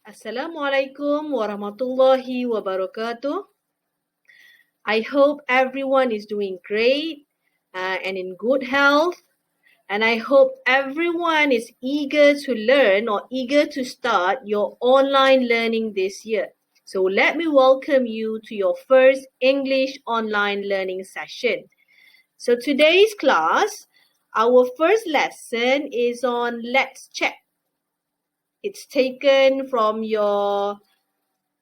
Assalamualaikum warahmatullahi wabarakatuh. I hope everyone is doing great and in good health. And I hope everyone is eager to learn or eager to start your online learning this year. So let me welcome you to your first English online learning session. So today's class, our first lesson is on Let's Chat. It's taken from your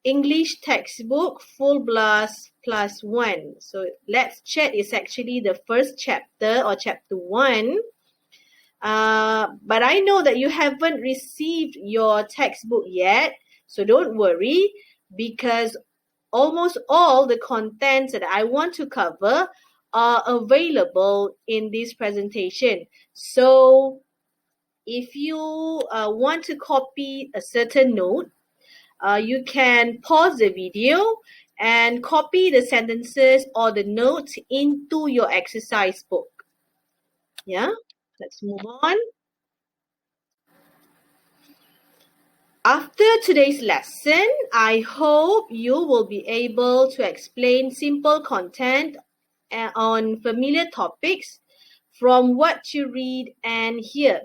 English textbook Full Blast Plus One. So Let's Chat is actually the first chapter or chapter 1. But I know that you haven't received your textbook yet. So don't worry, because almost all the contents that I want to cover are available in this presentation. So if you want to copy a certain note, you can pause the video and copy the sentences or the notes into your exercise book. Yeah, let's move on. After today's lesson, I hope you will be able to explain simple content on familiar topics from what you read and hear.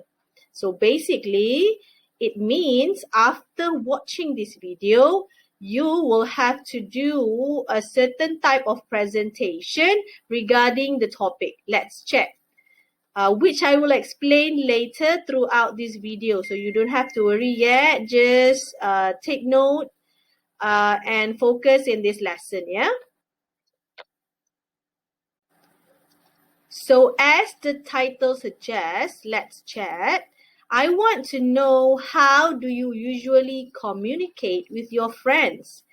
So basically, it means after watching this video, you will have to do a certain type of presentation regarding the topic. Let's check. Which I will explain later throughout this video. So you don't have to worry yet. Just take note and focus in this lesson, yeah? So as the title suggests, let's chat. I want to know, how do you usually communicate with your friends?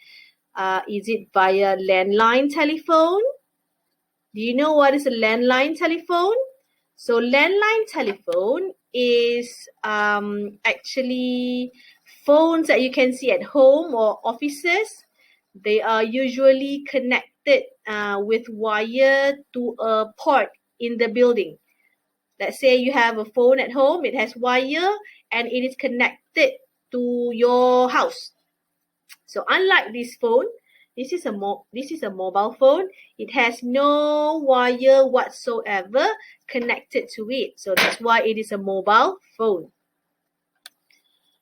Is it via landline telephone? Do you know what is a landline telephone? So landline telephone is actually phones that you can see at home or offices. They are usually connected with wire to a port in the building. Let's say you have a phone at home, it has wire and it is connected to your house. So unlike this phone, this is a mobile phone. It has no wire whatsoever connected to it. So that's why it is a mobile phone.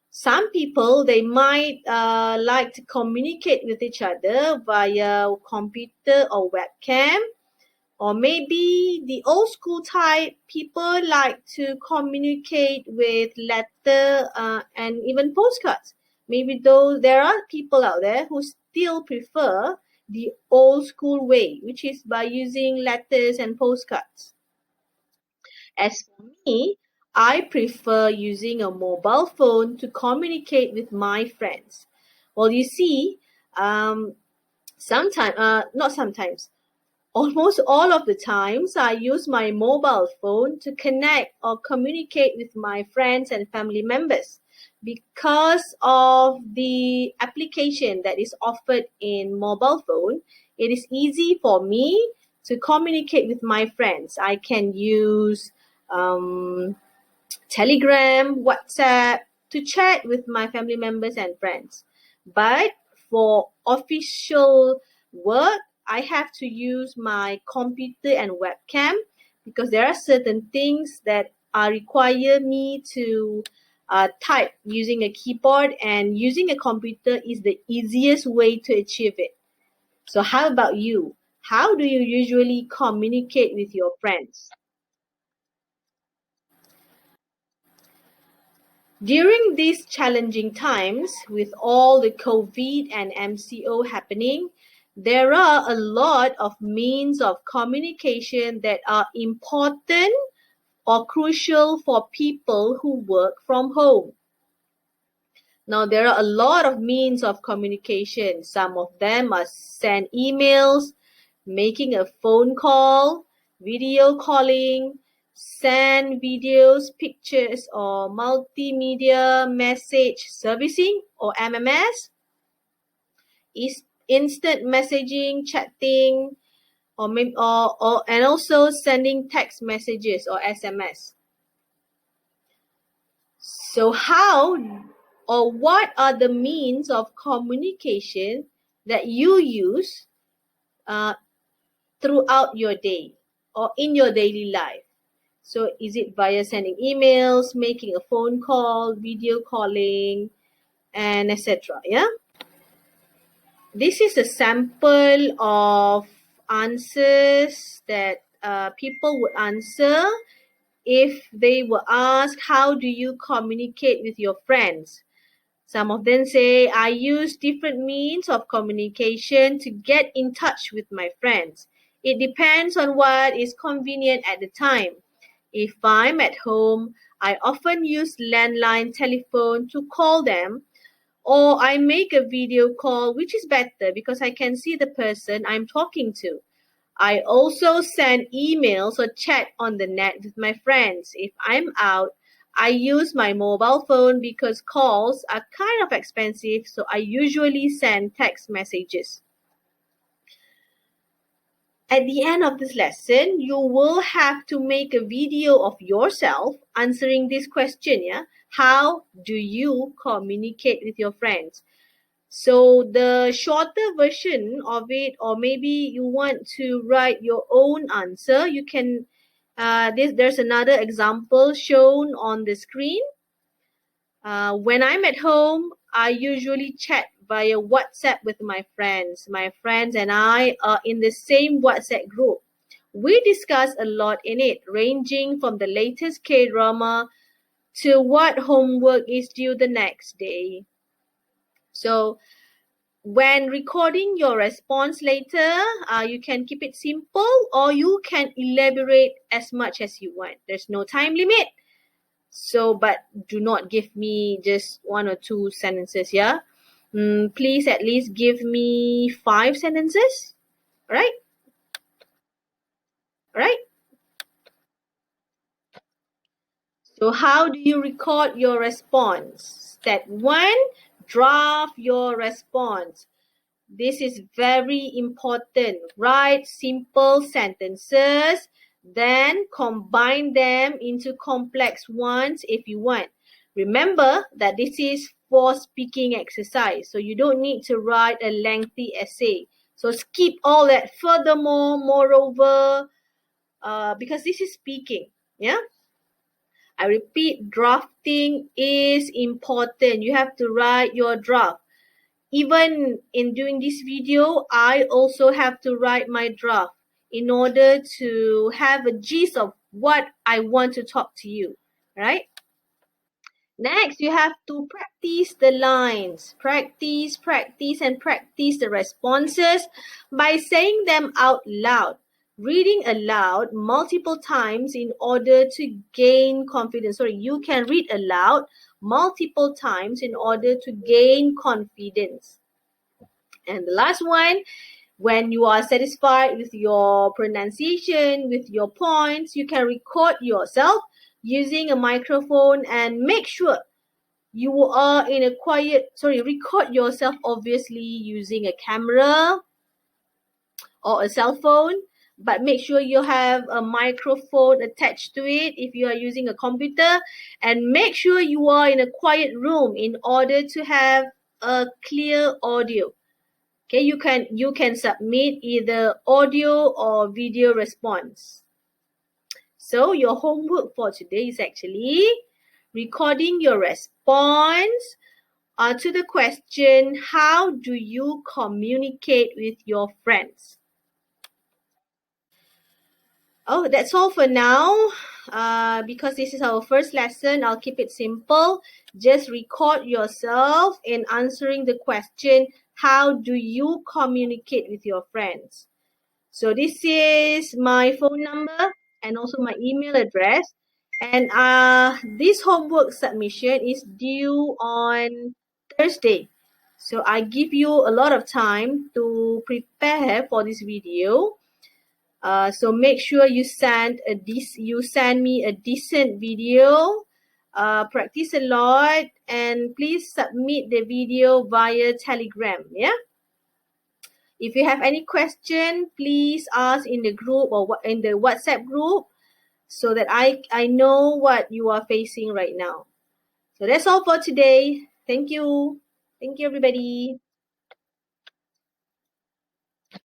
Some people, they might like to communicate with each other via computer or webcam. Or maybe the old school type, people like to communicate with letter and even postcards. Maybe though there are people out there who still prefer the old school way, which is by using letters and postcards. As for me, I prefer using a mobile phone to communicate with my friends. Well, you see, almost all of the times, I use my mobile phone to connect or communicate with my friends and family members because of the application that is offered in mobile phone. It is easy for me to communicate with my friends. I can use Telegram, WhatsApp to chat with my family members and friends. But for official work, I have to use my computer and webcam because there are certain things that require me to type using a keyboard, and using a computer is the easiest way to achieve it. So how about you? How do you usually communicate with your friends? During these challenging times, with all the COVID and MCO happening, there are a lot of means of communication that are important or crucial for people who work from home. Now, there are a lot of means of communication. Some of them are send emails, making a phone call, video calling, send videos, pictures, or multimedia message servicing or MMS, instant messaging, chatting, and also sending text messages or SMS. So how or what are the means of communication that you use throughout your day or in your daily life? So is it via sending emails, making a phone call, video calling, and etc. Yeah. This is a sample of answers that people would answer if they were asked, how do you communicate with your friends? Some of them say, I use different means of communication to get in touch with my friends. It depends on what is convenient at the time. If I'm at home, I often use landline telephone to call them, or I make a video call, which is better because I can see the person I'm talking to. I also send emails or chat on the net with my friends. If I'm out, I use my mobile phone because calls are kind of expensive, so I usually send text messages. At the end of this lesson, you will have to make a video of yourself answering this question, yeah? How do you communicate with your friends? So the shorter version of it, or maybe you want to write your own answer, you can, there's another example shown on the screen. When I'm at home, I usually chat via WhatsApp with my friends. My friends and I are in the same WhatsApp group. We discuss a lot in it, ranging from the latest K-drama to what homework is due the next day. So when recording your response later, you can keep it simple or you can elaborate as much as you want. There's no time limit. So, but do not give me just 1 or 2 sentences, yeah? Please at least give me 5 sentences, right? Right? So how do you record your response? Step 1, draft your response. This is very important. Write simple sentences, then combine them into complex ones if you want. Remember that this is for speaking exercise, so you don't need to write a lengthy essay. So skip all that. Furthermore, moreover, because this is speaking, yeah? I repeat, drafting is important. You have to write your draft. Even in doing this video, I also have to write my draft in order to have a gist of what I want to talk to you, right? Next, you have to practice the lines. Practice, and practice the responses by saying them out loud. Reading aloud multiple times in order to gain confidence. Sorry, you can read aloud multiple times in order to gain confidence. And the last one, when you are satisfied with your pronunciation, with your points, you can record yourself using a microphone and make sure you are in a record yourself obviously using a camera or a cell phone, but make sure you have a microphone attached to it if you are using a computer, and make sure you are in a quiet room in order to have a clear audio. Okay, you can submit either audio or video response. So your homework for today is actually recording your response to the question, how do you communicate with your friends? Oh, that's all for now. Because this is our first lesson, I'll keep it simple. Just record yourself in answering the question, how do you communicate with your friends? So this is my phone number and also my email address. And this homework submission is due on Thursday. So I give you a lot of time to prepare for this video. So make sure you send me a decent video. Practice a lot, and please submit the video via Telegram. Yeah. If you have any question, please ask in the group or in the WhatsApp group, so that I know what you are facing right now. So that's all for today. Thank you. Thank you, everybody.